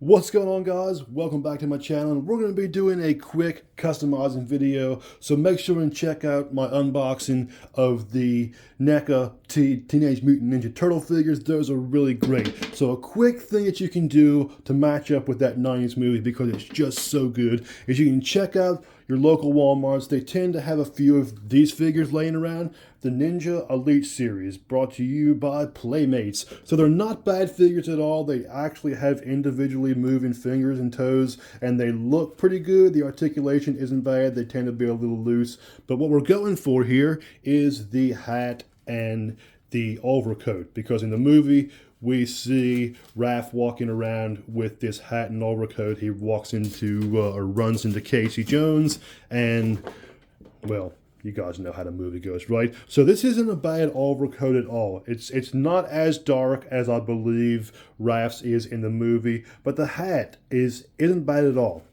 What's going on, guys? Welcome back to my channel. We're going to be doing a quick customizing video, so make sure and check out my unboxing of the Neca Teenage Mutant Ninja Turtle figures. Those are really great. So a quick thing that you can do to match up with that 90s movie, because it's just so good, is you can check out your local Walmarts. They tend to have a few of these figures laying around. The Ninja Elite series, brought to you by Playmates. So they're not bad figures at all. They actually have individually moving fingers and toes, and they look pretty good. The articulation isn't bad. They tend to be a little loose. But what we're going for here is the hat and the overcoat, because in the movie we see Raph walking around with this hat and overcoat. He walks into or runs into Casey Jones, and well, you guys know how the movie goes, right? So this isn't a bad overcoat at all. It's not as dark as I believe Raph's is in the movie, but the hat isn't bad at all.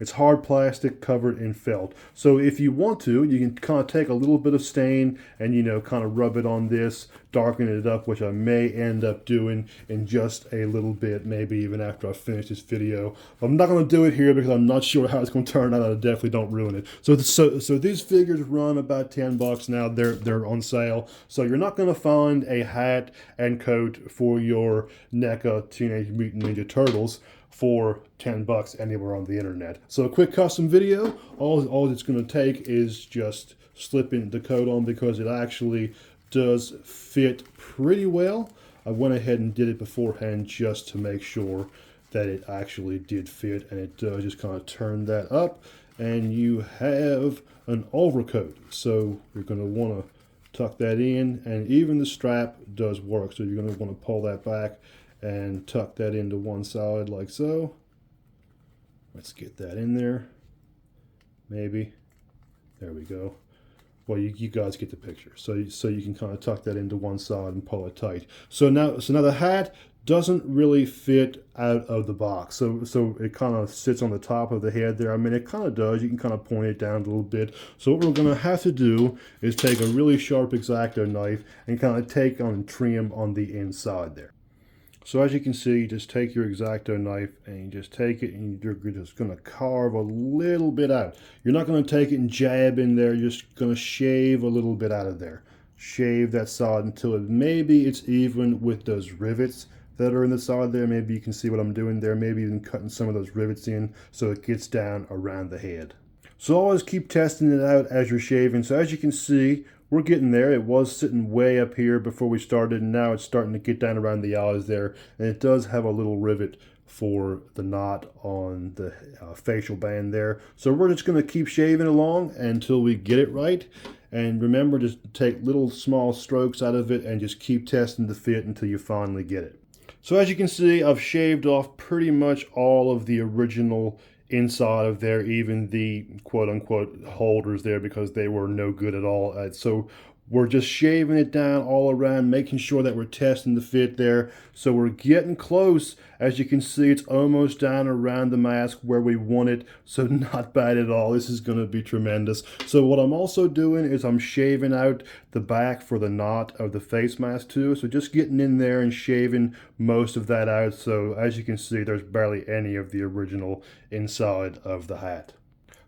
It's hard plastic covered in felt. So if you want to, you can kind of take a little bit of stain and, kind of rub it on this, darken it up, which I may end up doing in just a little bit, maybe even after I finish this video. I'm not going to do it here because I'm not sure how it's going to turn out. I definitely don't ruin it. So these figures run about $10 now. They're on sale. So you're not going to find a hat and coat for your NECA Teenage Mutant Ninja Turtles for $10 anywhere on the internet. So a quick custom video, all it's going to take is just slipping the coat on, because it actually does fit pretty well. I went ahead and did it beforehand just to make sure that it actually did fit, and it does. Just kind of turn that up and you have an overcoat. So you're going to want to tuck that in, and even the strap does work, so you're going to want to pull that back and tuck that into one side like so. Let's get that in there. Maybe. There we go. Well, you guys get the picture. So you can kind of tuck that into one side and pull it tight. So now the hat doesn't really fit out of the box. So it kind of sits on the top of the head there. I mean, it kind of does. You can kind of point it down a little bit. So what we're going to have to do is take a really sharp X-Acto knife and kind of take on and trim on the inside there. So as you can see, just take your X-Acto knife and you just take it and you're just going to carve a little bit out. You're not going to take it and jab in there. You're just going to shave a little bit out of there. Shave that side until maybe it's even with those rivets that are in the side there. Maybe you can see what I'm doing there. Maybe even cutting some of those rivets in so it gets down around the head. So always keep testing it out as you're shaving. So as you can see, we're getting there. It was sitting way up here before we started, and now it's starting to get down around the eyes there. And it does have a little rivet for the knot on the facial band there. So we're just going to keep shaving along until we get it right. And remember, just take little small strokes out of it and just keep testing the fit until you finally get it. So as you can see, I've shaved off pretty much all of the original inside of there, even the quote-unquote holders there, because they were no good at all. So we're just shaving it down all around, making sure that we're testing the fit there. So we're getting close. As you can see, it's almost down around the mask where we want it. So not bad at all. This is going to be tremendous. So what I'm also doing is I'm shaving out the back for the knot of the face mask too. So just getting in there and shaving most of that out. So as you can see, there's barely any of the original inside of the hat.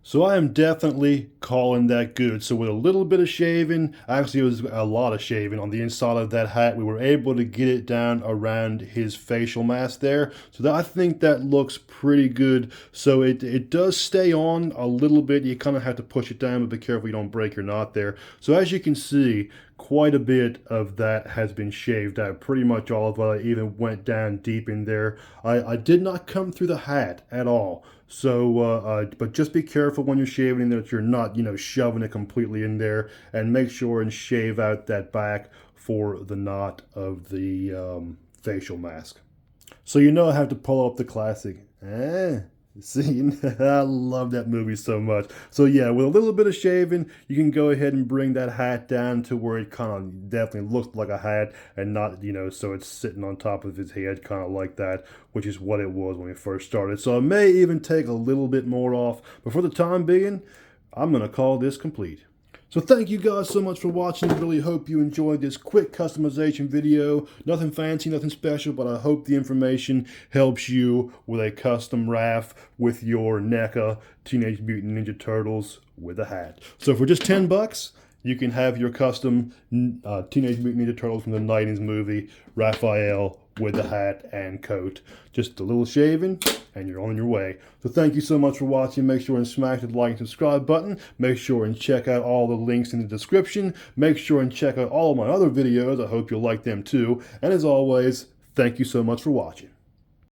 So I am definitely calling that good. So with a little bit of shaving, actually it was a lot of shaving on the inside of that hat, we were able to get it down around his facial mask there. So I think that looks pretty good. So it does stay on a little bit. You kind of have to push it down, but be careful you don't break your knot there. So as you can see, quite a bit of that has been shaved out. Pretty much all of it. I even went down deep in there. I did not come through the hat at all. So, but just be careful when you're shaving in there that you're not, shoving it completely in there, and make sure and shave out that back for the knot of the facial mask. So I have to pull up the classic. See, I love that movie so much. So yeah, with a little bit of shaving, you can go ahead and bring that hat down to where it kind of definitely looks like a hat, and not, so it's sitting on top of his head kind of like that, which is what it was when we first started. So I may even take a little bit more off, but for the time being, I'm going to call this complete. So thank you guys so much for watching. I really hope you enjoyed this quick customization video. Nothing fancy, nothing special, but I hope the information helps you with a custom Raph with your NECA Teenage Mutant Ninja Turtles with a hat. So for just $10, you can have your custom Teenage Mutant Ninja Turtles from the 90s movie, Raphael, with a hat and coat. Just a little shaving and you're on your way. So thank you so much for watching. Make sure and smash the like and subscribe button. Make sure and check out all the links in the description. Make sure and check out all of my other videos. I hope you'll like them too. And as always, thank you so much for watching.